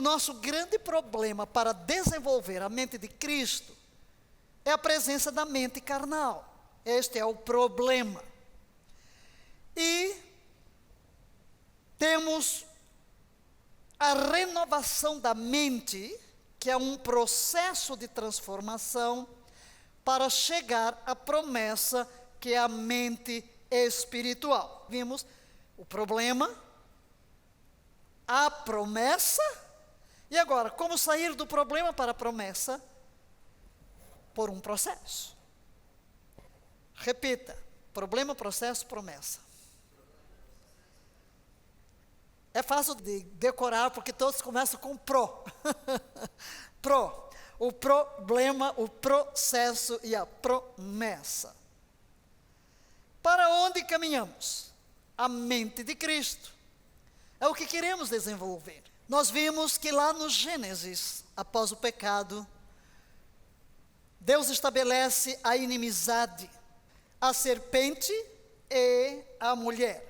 Nosso grande problema para desenvolver a mente de Cristo é a presença da mente carnal. Este é o problema. E temos a renovação da mente, que é um processo de transformação para chegar à promessa, que é a mente espiritual. Vimos o problema, a promessa, e agora, como sair do problema para a promessa? Por um processo. Repita: problema, processo, promessa. É fácil de decorar, porque todos começam com pro. Pro. O problema, o processo e a promessa. Para onde caminhamos? A mente de Cristo. É o que queremos desenvolver. Nós vimos que lá no Gênesis, após o pecado, Deus estabelece a inimizade, a serpente e a mulher.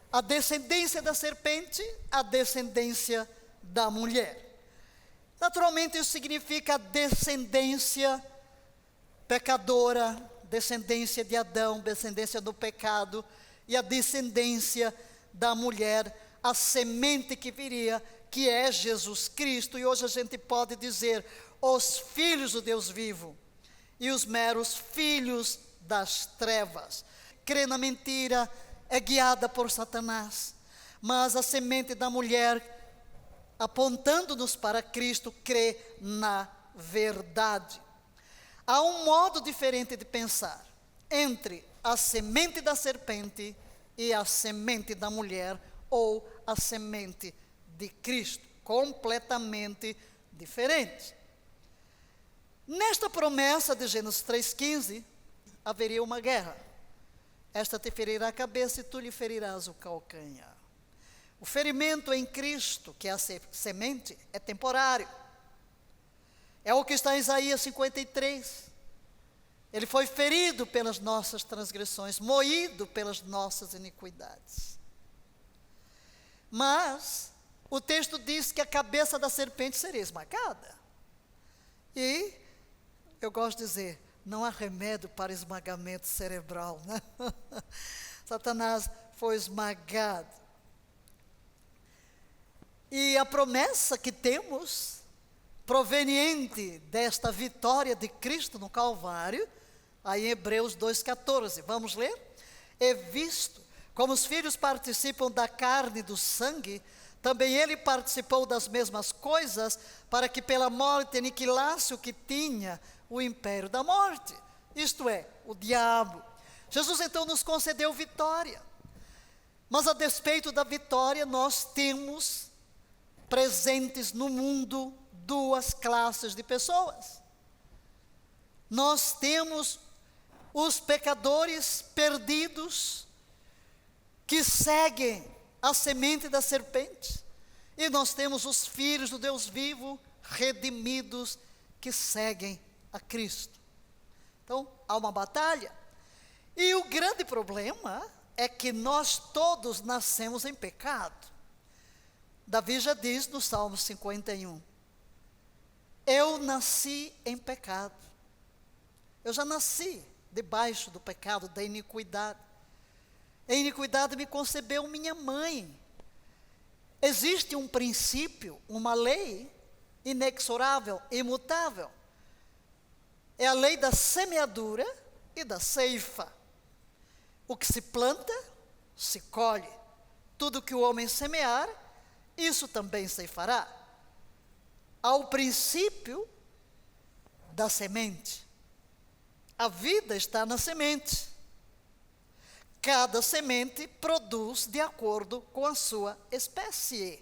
A descendência da serpente, a descendência da mulher. Naturalmente isso significa a descendência pecadora, descendência de Adão, descendência do pecado, e a descendência da mulher, a semente que viria, que é Jesus Cristo. E hoje a gente pode dizer os filhos do Deus vivo e os meros filhos das trevas. Crê na mentira, é guiada por Satanás, mas a semente da mulher, apontando-nos para Cristo, crê na verdade. Há um modo diferente de pensar entre a semente da serpente e a semente da mulher, ou a semente de Cristo, completamente diferente. Nesta promessa de Gênesis 3,15, haveria uma guerra. Esta te ferirá a cabeça e tu lhe ferirás o calcanhar. O ferimento em Cristo, que é a semente, é temporário. É o que está em Isaías 53. Ele foi ferido pelas nossas transgressões, moído pelas nossas iniquidades. Mas o texto diz que a cabeça da serpente seria esmagada. E eu gosto de dizer, não há remédio para esmagamento cerebral, né? Satanás foi esmagado. E a promessa que temos, proveniente desta vitória de Cristo no Calvário, aí em Hebreus 2,14, vamos ler? É visto como os filhos participam da carne e do sangue, também ele participou das mesmas coisas, para que pela morte aniquilasse o que tinha o império da morte, isto é, o diabo. Jesus então nos concedeu vitória, mas a despeito da vitória, nós temos presentes no mundo duas classes de pessoas. Nós temos os pecadores perdidos, que seguem a semente da serpente, e nós temos os filhos do Deus vivo, redimidos, que seguem a Cristo. Então, há uma batalha, e o grande problema é que nós todos nascemos em pecado. Davi já diz no Salmo 51, eu nasci em pecado, eu já nasci debaixo do pecado, da iniquidade. Em iniquidade me concebeu minha mãe. Existe um princípio, uma lei inexorável, imutável. É a lei da semeadura e da ceifa. O que se planta, se colhe. Tudo que o homem semear, isso também ceifará. Há o princípio da semente. A vida está na semente. Cada semente produz de acordo com a sua espécie.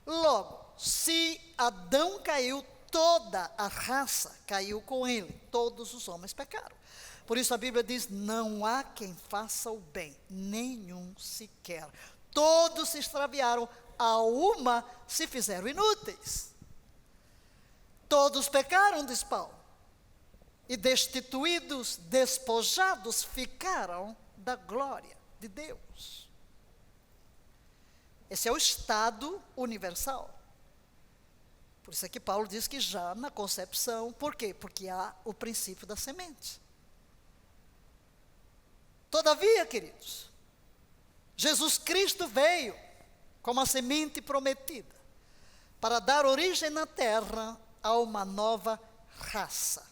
Logo, se Adão caiu, toda a raça caiu com ele. Todos os homens pecaram. Por isso a Bíblia diz, não há quem faça o bem, nenhum sequer. Todos se extraviaram, a uma se fizeram inúteis. Todos pecaram, diz Paulo. E destituídos, despojados, ficaram da glória de Deus. Esse é o estado universal. Por isso é que Paulo diz que já na concepção, por quê? Porque há o princípio da semente. Todavia, queridos, Jesus Cristo veio como a semente prometida para dar origem na terra a uma nova raça.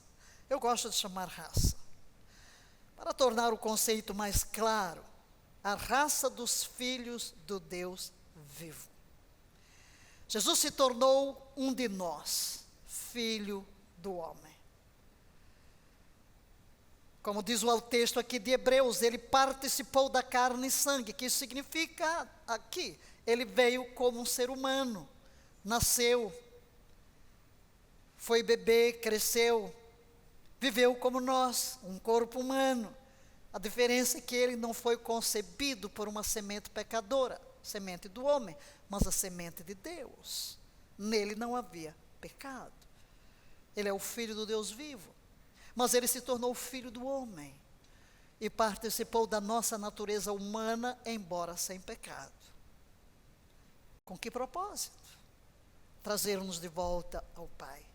Eu gosto de chamar raça. Para tornar o conceito mais claro, a raça dos filhos do Deus vivo. Jesus se tornou um de nós, filho do homem. Como diz o texto aqui de Hebreus, ele participou da carne e sangue, que significa aqui, ele veio como um ser humano, nasceu, foi bebê, cresceu, viveu como nós, um corpo humano. A diferença é que ele não foi concebido por uma semente pecadora, semente do homem, mas a semente de Deus. Nele não havia pecado. Ele é o Filho do Deus vivo. Mas ele se tornou filho do homem e participou da nossa natureza humana, embora sem pecado. Com que propósito? Trazer-nos de volta ao Pai.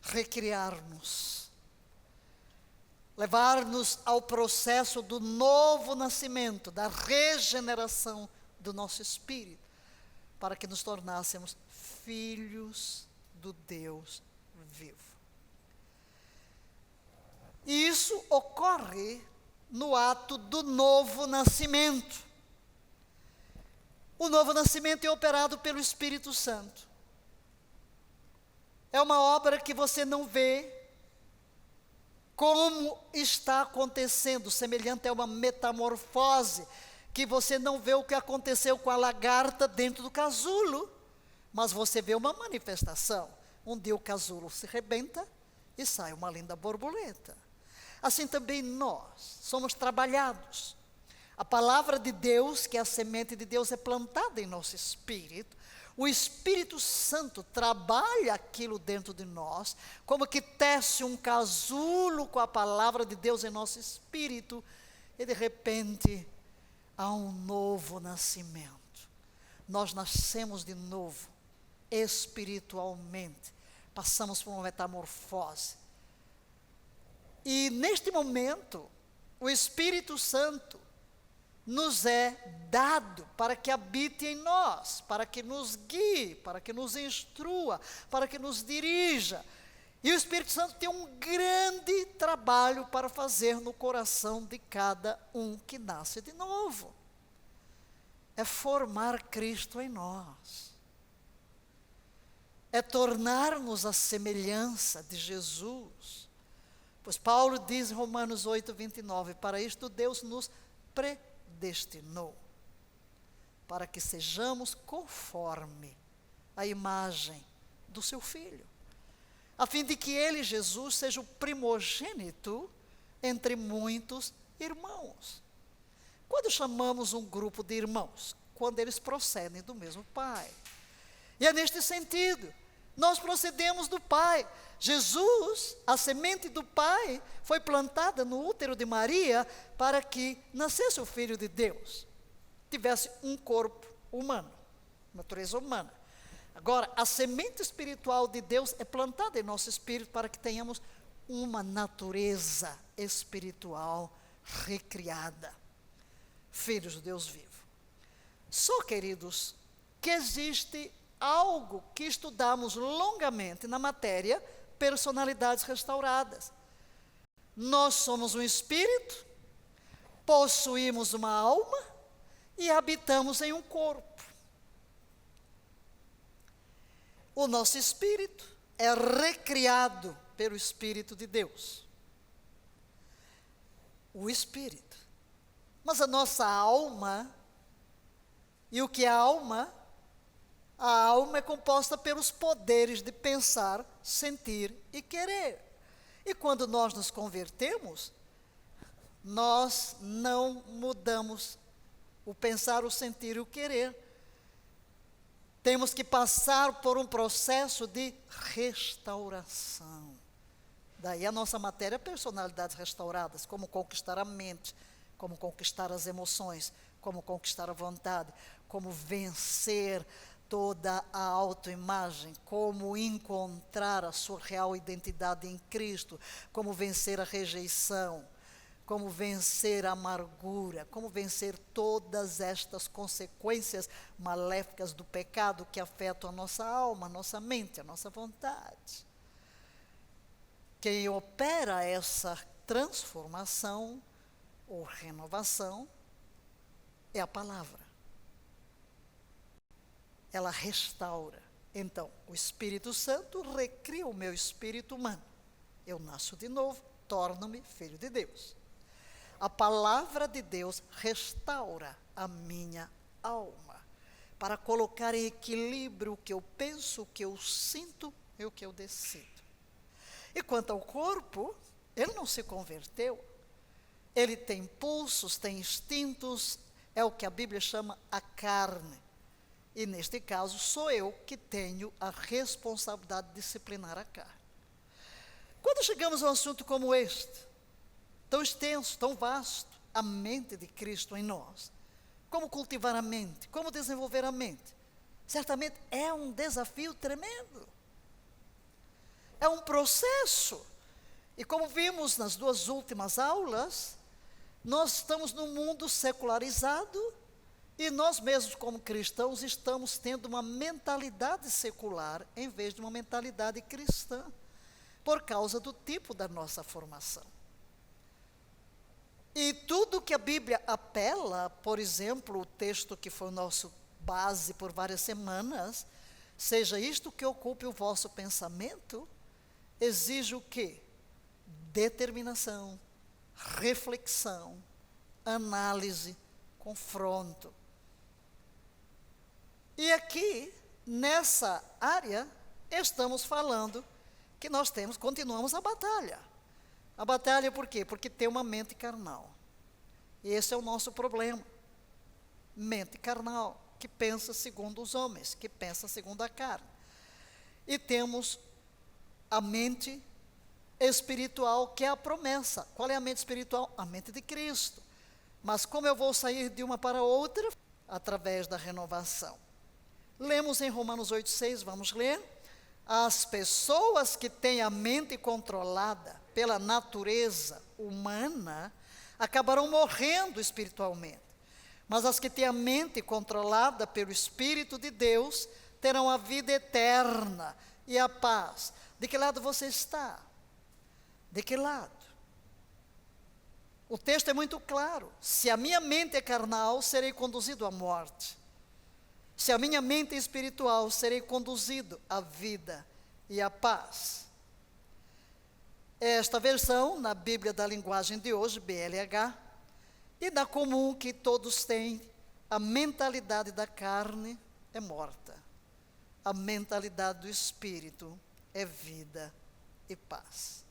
Recriar-nos. Levar-nos ao processo do novo nascimento, da regeneração do nosso espírito, para que nos tornássemos filhos do Deus vivo. E isso ocorre no ato do novo nascimento. O novo nascimento é operado pelo Espírito Santo. É uma obra que você não vê como está acontecendo, semelhante a uma metamorfose, que você não vê o que aconteceu com a lagarta dentro do casulo, mas você vê uma manifestação. Um dia o casulo se rebenta e sai uma linda borboleta. Assim também nós somos trabalhados. A palavra de Deus, que é a semente de Deus, é plantada em nosso espírito. O Espírito Santo trabalha aquilo dentro de nós, como que tece um casulo com a palavra de Deus em nosso espírito, e de repente há um novo nascimento. Nós nascemos de novo, espiritualmente, passamos por uma metamorfose. E neste momento, o Espírito Santo nos é dado para que habite em nós, para que nos guie, para que nos instrua, para que nos dirija. E o Espírito Santo tem um grande trabalho para fazer no coração de cada um que nasce de novo. É formar Cristo em nós. É tornar-nos a semelhança de Jesus. Pois Paulo diz em Romanos 8, 29, para isto Deus nos predestinou, para que sejamos conforme a imagem do seu Filho, a fim de que ele, Jesus, seja o primogênito entre muitos irmãos. Quando chamamos um grupo de irmãos? Quando eles procedem do mesmo Pai. E é neste sentido, nós procedemos do Pai. Jesus, a semente do Pai, foi plantada no útero de Maria para que nascesse o Filho de Deus, tivesse um corpo humano, natureza humana. Agora, a semente espiritual de Deus é plantada em nosso espírito para que tenhamos uma natureza espiritual recriada, filhos do Deus vivo. Só, queridos, que existe algo que estudamos longamente na matéria personalidades restauradas. Nós somos um espírito, possuímos uma alma e habitamos em um corpo. O nosso espírito é recriado pelo Espírito de Deus. O espírito. Mas a nossa alma, e o que é a alma? A alma é composta pelos poderes de pensar, sentir e querer. E quando nós nos convertemos, nós não mudamos o pensar, o sentir e o querer. Temos que passar por um processo de restauração. Daí a nossa matéria, personalidades restauradas, como conquistar a mente, como conquistar as emoções, como conquistar a vontade, como vencer toda a autoimagem, como encontrar a sua real identidade em Cristo, como vencer a rejeição, como vencer a amargura, como vencer todas estas consequências maléficas do pecado que afetam a nossa alma, a nossa mente, a nossa vontade. Quem opera essa transformação ou renovação é a palavra. Ela restaura. Então, o Espírito Santo recria o meu espírito humano. Eu nasço de novo, torno-me filho de Deus. A palavra de Deus restaura a minha alma, para colocar em equilíbrio o que eu penso, o que eu sinto e o que eu decido. E quanto ao corpo, ele não se converteu. Ele tem pulsos, tem instintos, é o que a Bíblia chama a carne. E neste caso, sou eu que tenho a responsabilidade de disciplinar a carne. Quando chegamos a um assunto como este, tão extenso, tão vasto, a mente de Cristo em nós, como cultivar a mente, como desenvolver a mente, certamente é um desafio tremendo. É um processo. E como vimos nas duas últimas aulas, nós estamos num mundo secularizado e nós mesmos, como cristãos, estamos tendo uma mentalidade secular em vez de uma mentalidade cristã, por causa do tipo da nossa formação. E tudo que a Bíblia apela, por exemplo, o texto que foi o nosso base por várias semanas, seja isto que ocupe o vosso pensamento, exige o quê? Determinação, reflexão, análise, confronto. E aqui, nessa área, estamos falando que nós continuamos a batalha. A batalha por quê? Porque tem uma mente carnal. E esse é o nosso problema. Mente carnal, que pensa segundo os homens, que pensa segundo a carne. E temos a mente espiritual, que é a promessa. Qual é a mente espiritual? A mente de Cristo. Mas como eu vou sair de uma para outra? Através da renovação. Lemos em Romanos 8,6, vamos ler. As pessoas que têm a mente controlada pela natureza humana acabarão morrendo espiritualmente. Mas as que têm a mente controlada pelo Espírito de Deus terão a vida eterna e a paz. De que lado você está? De que lado? O texto é muito claro. Se a minha mente é carnal, serei conduzido à morte. Se a minha mente é espiritual, serei conduzido à vida e à paz. Esta versão, na Bíblia da linguagem de hoje, BLH, e da comum que todos têm, a mentalidade da carne é morta. A mentalidade do espírito é vida e paz.